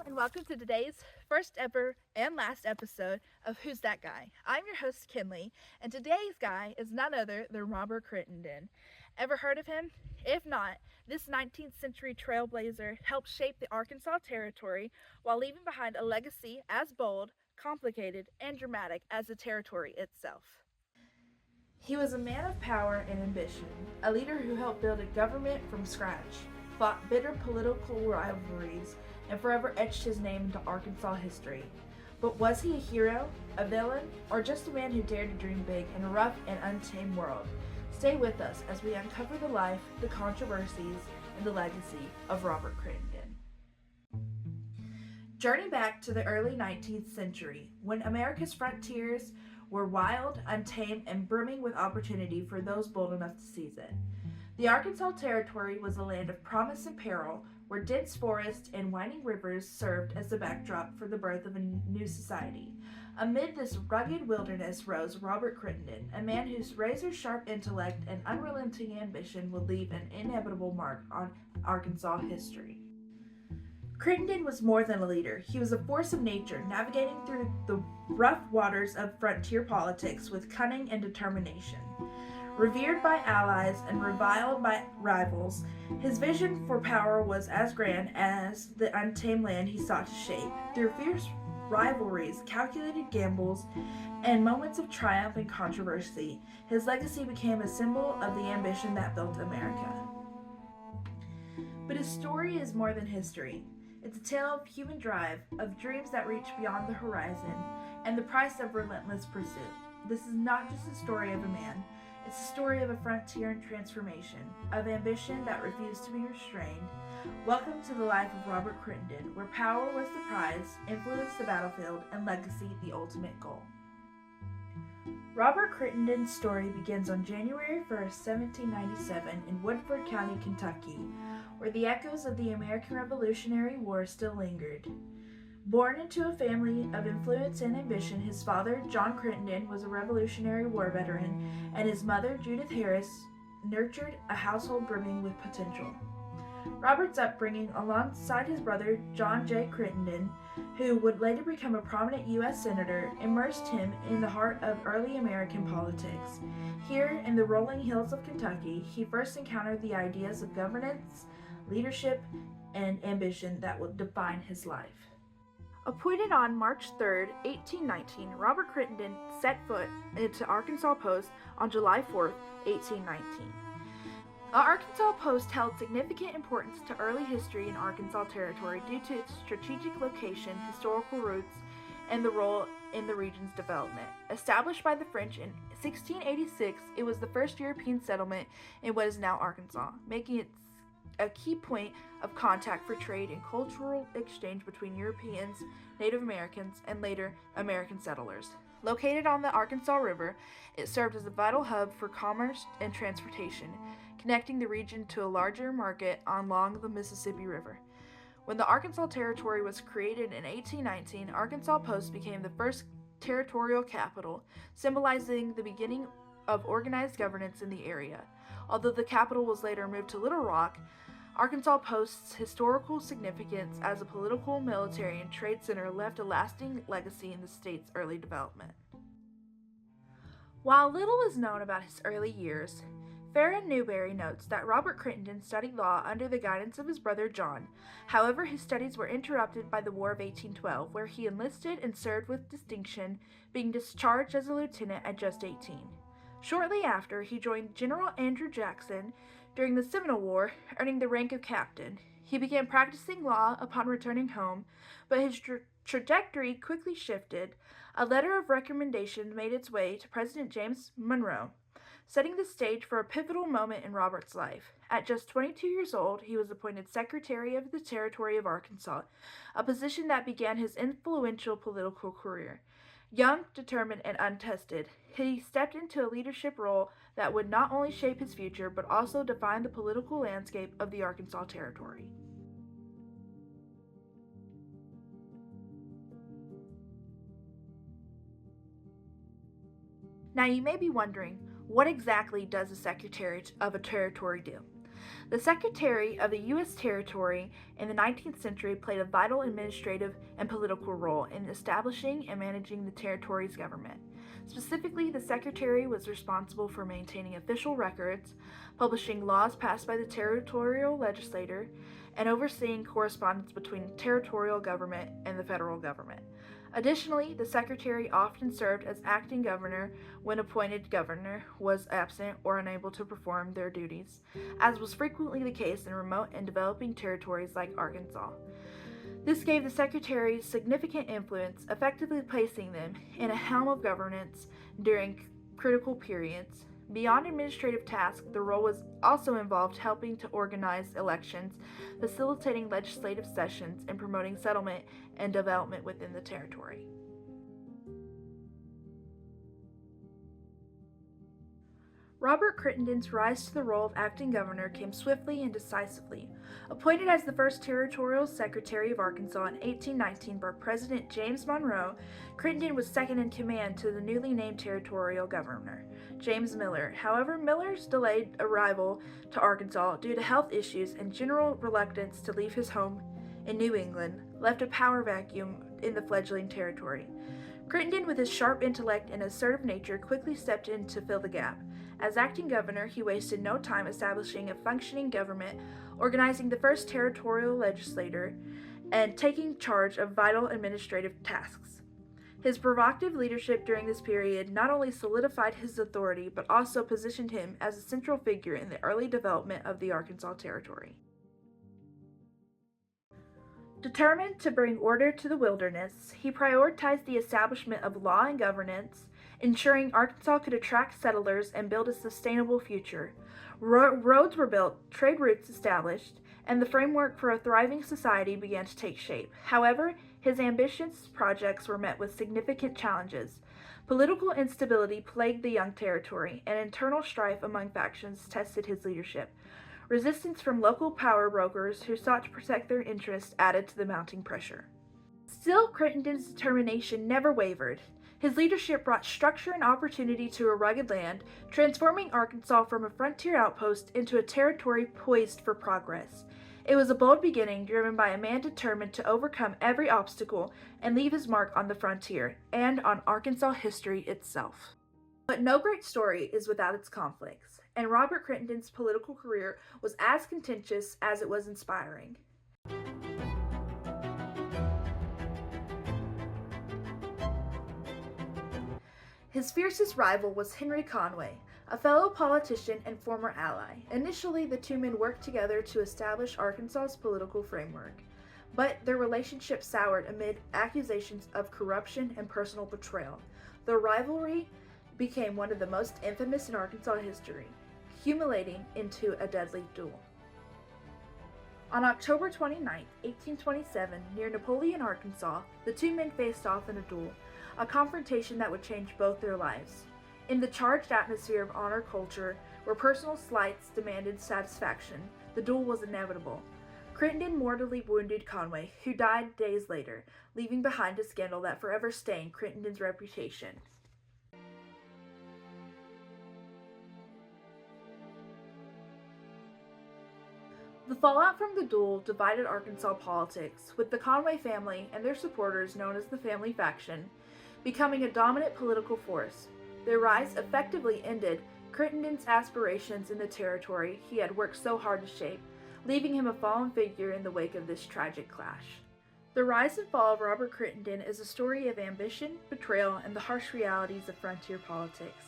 and welcome to today's first ever and last episode of Who's That Guy? I'm your host, Kinley, and today's guy is none other than Robert Crittenden. Ever heard of him? If not, this 19th century trailblazer helped shape the Arkansas Territory while leaving behind a legacy as bold, complicated, and dramatic as the territory itself. He was a man of power and ambition, a leader who helped build a government from scratch, fought bitter political rivalries, and forever etched his name into Arkansas history. But was he a hero, a villain, or just a man who dared to dream big in a rough and untamed world? Stay with us as we uncover the life, the controversies, and the legacy of Robert Crittenden. Journey back to the early 19th century, when America's frontiers were wild, untamed, and brimming with opportunity for those bold enough to seize it. The Arkansas Territory was a land of promise and peril, where dense forests and winding rivers served as the backdrop for the birth of a new society. Amid this rugged wilderness rose Robert Crittenden, a man whose razor-sharp intellect and unrelenting ambition would leave an inevitable mark on Arkansas history. Crittenden was more than a leader. He was a force of nature, navigating through the rough waters of frontier politics with cunning and determination. Revered by allies and reviled by rivals, his vision for power was as grand as the untamed land he sought to shape. Through fierce rivalries, calculated gambles, and moments of triumph and controversy, his legacy became a symbol of the ambition that built America. But his story is more than history. It's a tale of human drive, of dreams that reach beyond the horizon, and the price of relentless pursuit. This is not just a story of a man. It's a story of a frontier and transformation, of ambition that refused to be restrained. Welcome to the life of Robert Crittenden, where power was the prize, influence the battlefield, and legacy the ultimate goal. Robert Crittenden's story begins on January 1st, 1797 in Woodford County, Kentucky, where the echoes of the American Revolutionary War still lingered. Born into a family of influence and ambition, his father, John Crittenden, was a Revolutionary War veteran, and his mother, Judith Harris, nurtured a household brimming with potential. Robert's upbringing, alongside his brother, John J. Crittenden, who would later become a prominent U.S. Senator, immersed him in the heart of early American politics. Here, in the rolling hills of Kentucky, he first encountered the ideas of governance, leadership, and ambition that would define his life. Appointed on March 3, 1819, Robert Crittenden set foot into Arkansas Post on July 4, 1819. The Arkansas Post held significant importance to early history in Arkansas Territory due to its strategic location, historical roots, and the role in the region's development. Established by the French in 1686, it was the first European settlement in what is now Arkansas, making it a key point of contact for trade and cultural exchange between Europeans, Native Americans, and later American settlers. Located on the Arkansas River, it served as a vital hub for commerce and transportation, connecting the region to a larger market along the Mississippi River. When the Arkansas Territory was created in 1819, Arkansas Post became the first territorial capital, symbolizing the beginning of organized governance in the area. Although the capital was later moved to Little Rock, Arkansas Post's historical significance as a political, military, and trade center left a lasting legacy in the state's early development. While little is known about his early years, Farron Newberry notes that Robert Crittenden studied law under the guidance of his brother John. However, his studies were interrupted by the War of 1812, where he enlisted and served with distinction, being discharged as a lieutenant at just 18. Shortly after, he joined General Andrew Jackson during the Seminole War, earning the rank of captain. He began practicing law upon returning home, but his trajectory quickly shifted. A letter of recommendation made its way to President James Monroe, setting the stage for a pivotal moment in Robert's life. At just 22 years old, he was appointed Secretary of the Territory of Arkansas, a position that began his influential political career. Young, determined, and untested, he stepped into a leadership role that would not only shape his future, but also define the political landscape of the Arkansas Territory. Now you may be wondering, what exactly does the Secretary of a Territory do? The Secretary of the U.S. Territory in the 19th century played a vital administrative and political role in establishing and managing the territory's government. Specifically, the Secretary was responsible for maintaining official records, publishing laws passed by the territorial legislature, and overseeing correspondence between territorial government and the federal government. Additionally, the Secretary often served as acting governor when appointed governor was absent or unable to perform their duties, as was frequently the case in remote and developing territories like Arkansas. This gave the Secretary significant influence, effectively placing them in a helm of governance during critical periods. Beyond administrative tasks, the role was also involved helping to organize elections, facilitating legislative sessions, and promoting settlement and development within the territory. Robert Crittenden's rise to the role of acting governor came swiftly and decisively. Appointed as the first Territorial Secretary of Arkansas in 1819 by President James Monroe, Crittenden was second in command to the newly named Territorial Governor, James Miller. However, Miller's delayed arrival to Arkansas due to health issues and general reluctance to leave his home in New England left a power vacuum in the fledgling territory. Crittenden, with his sharp intellect and assertive nature, quickly stepped in to fill the gap. As acting governor, he wasted no time establishing a functioning government, organizing the first territorial legislature, and taking charge of vital administrative tasks. His provocative leadership during this period not only solidified his authority, but also positioned him as a central figure in the early development of the Arkansas Territory. Determined to bring order to the wilderness, he prioritized the establishment of law and governance, ensuring Arkansas could attract settlers and build a sustainable future. Roads were built, trade routes established, and the framework for a thriving society began to take shape. However, his ambitious projects were met with significant challenges. Political instability plagued the young territory, and internal strife among factions tested his leadership. Resistance from local power brokers who sought to protect their interests added to the mounting pressure. Still, Crittenden's determination never wavered. His leadership brought structure and opportunity to a rugged land, transforming Arkansas from a frontier outpost into a territory poised for progress. It was a bold beginning, driven by a man determined to overcome every obstacle and leave his mark on the frontier and on Arkansas history itself. But no great story is without its conflicts, and Robert Crittenden's political career was as contentious as it was inspiring. His fiercest rival was Henry Conway, a fellow politician and former ally. Initially, the two men worked together to establish Arkansas's political framework, but their relationship soured amid accusations of corruption and personal betrayal. The rivalry became one of the most infamous in Arkansas history, accumulating into a deadly duel. On October 29, 1827, near Napoleon, Arkansas, the two men faced off in a duel, a confrontation that would change both their lives. In the charged atmosphere of honor culture, where personal slights demanded satisfaction, the duel was inevitable. Crittenden mortally wounded Conway, who died days later, leaving behind a scandal that forever stained Crittenden's reputation. The fallout from the duel divided Arkansas politics, with the Conway family and their supporters, known as the Family Faction, becoming a dominant political force. Their rise effectively ended Crittenden's aspirations in the territory he had worked so hard to shape, leaving him a fallen figure in the wake of this tragic clash. The rise and fall of Robert Crittenden is a story of ambition, betrayal, and the harsh realities of frontier politics.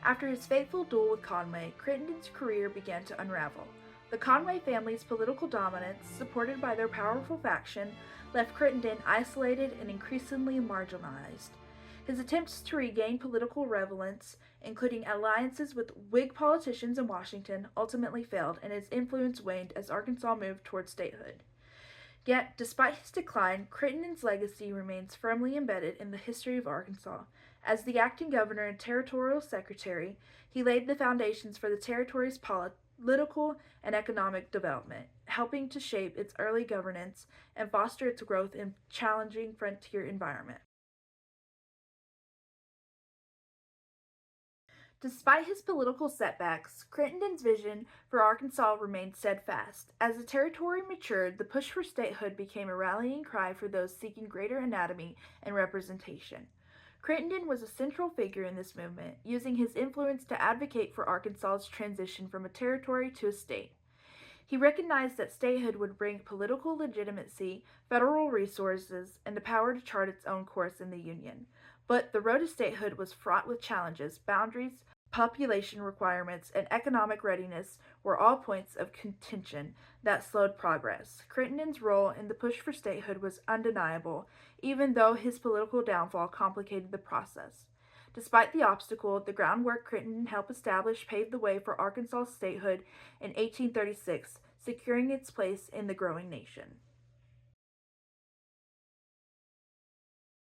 After his fateful duel with Conway, Crittenden's career began to unravel. The Conway family's political dominance, supported by their powerful faction, left Crittenden isolated and increasingly marginalized. His attempts to regain political relevance, including alliances with Whig politicians in Washington, ultimately failed, and his influence waned as Arkansas moved toward statehood. Yet, despite his decline, Crittenden's legacy remains firmly embedded in the history of Arkansas. As the acting governor and territorial secretary, he laid the foundations for the territory's political and economic development, helping to shape its early governance and foster its growth in a challenging frontier environment. Despite his political setbacks, Crittenden's vision for Arkansas remained steadfast. As the territory matured, the push for statehood became a rallying cry for those seeking greater anatomy and representation. Crittenden was a central figure in this movement, using his influence to advocate for Arkansas's transition from a territory to a state. He recognized that statehood would bring political legitimacy, federal resources, and the power to chart its own course in the Union. But the road to statehood was fraught with challenges. Boundaries, population requirements, and economic readiness were all points of contention that slowed progress. Crittenden's role in the push for statehood was undeniable, even though his political downfall complicated the process. Despite the obstacle, the groundwork Crittenden helped establish paved the way for Arkansas statehood in 1836, securing its place in the growing nation.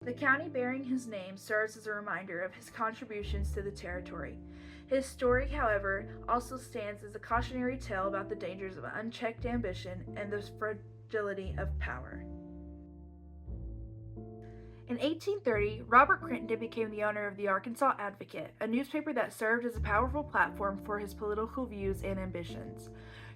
The county bearing his name serves as a reminder of his contributions to the territory. His story, however, also stands as a cautionary tale about the dangers of unchecked ambition and the fragility of power. In 1830, Robert Crittenden became the owner of the Arkansas Advocate, a newspaper that served as a powerful platform for his political views and ambitions.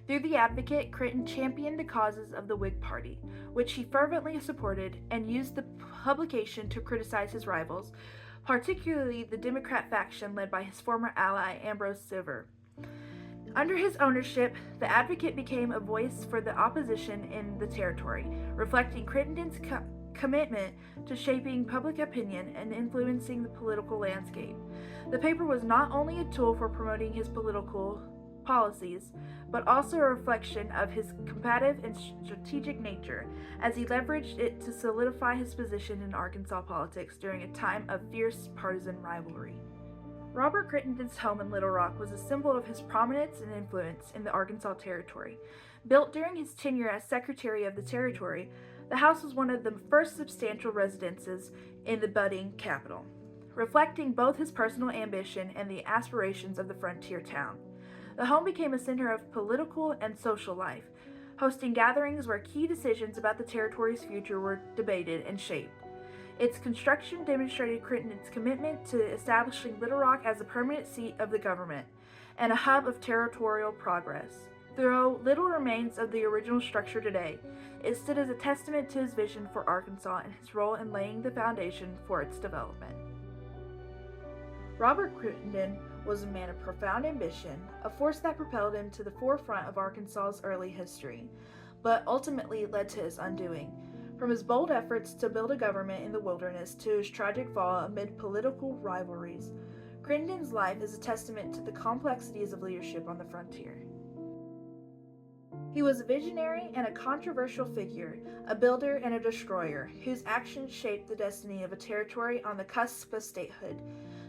Through the Advocate, Crittenden championed the causes of the Whig Party, which he fervently supported, and used the publication to criticize his rivals, particularly the Democrat faction led by his former ally Ambrose Sever. Under his ownership, the Advocate became a voice for the opposition in the territory, reflecting Crittenden's commitment to shaping public opinion and influencing the political landscape. The paper was not only a tool for promoting his political policies, but also a reflection of his combative and strategic nature, as he leveraged it to solidify his position in Arkansas politics during a time of fierce partisan rivalry. Robert Crittenden's home in Little Rock was a symbol of his prominence and influence in the Arkansas Territory. Built during his tenure as Secretary of the Territory, the house was one of the first substantial residences in the budding capital, reflecting both his personal ambition and the aspirations of the frontier town. The home became a center of political and social life, hosting gatherings where key decisions about the territory's future were debated and shaped. Its construction demonstrated Crittenden's commitment to establishing Little Rock as a permanent seat of the government and a hub of territorial progress. Though little remains of the original structure today, it stood as a testament to his vision for Arkansas and his role in laying the foundation for its development. Robert Crittenden was a man of profound ambition, a force that propelled him to the forefront of Arkansas's early history, but ultimately led to his undoing. From his bold efforts to build a government in the wilderness to his tragic fall amid political rivalries, Crittenden's life is a testament to the complexities of leadership on the frontier. He was a visionary and a controversial figure, a builder and a destroyer, whose actions shaped the destiny of a territory on the cusp of statehood.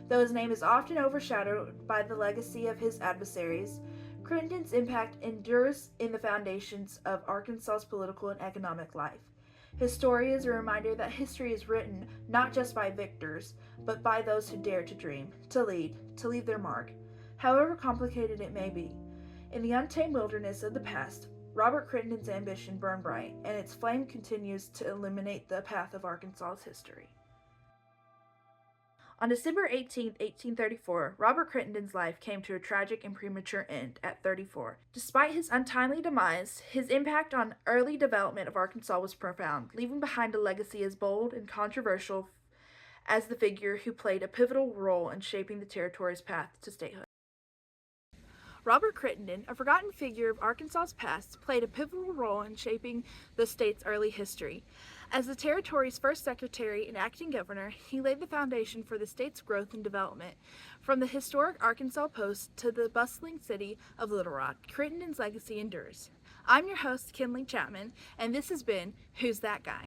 Though his name is often overshadowed by the legacy of his adversaries, Crittenden's impact endures in the foundations of Arkansas's political and economic life. His story is a reminder that history is written not just by victors, but by those who dare to dream, to leave their mark, however complicated it may be. In the untamed wilderness of the past, Robert Crittenden's ambition burned bright, and its flame continues to illuminate the path of Arkansas's history. On December 18, 1834, Robert Crittenden's life came to a tragic and premature end at 34. Despite his untimely demise, his impact on early development of Arkansas was profound, leaving behind a legacy as bold and controversial as the figure who played a pivotal role in shaping the territory's path to statehood. Robert Crittenden, a forgotten figure of Arkansas's past, played a pivotal role in shaping the state's early history. As the territory's first secretary and acting governor, he laid the foundation for the state's growth and development. From the historic Arkansas Post to the bustling city of Little Rock, Crittenden's legacy endures. I'm your host, Kinley Chapman, and this has been Who's That Guy?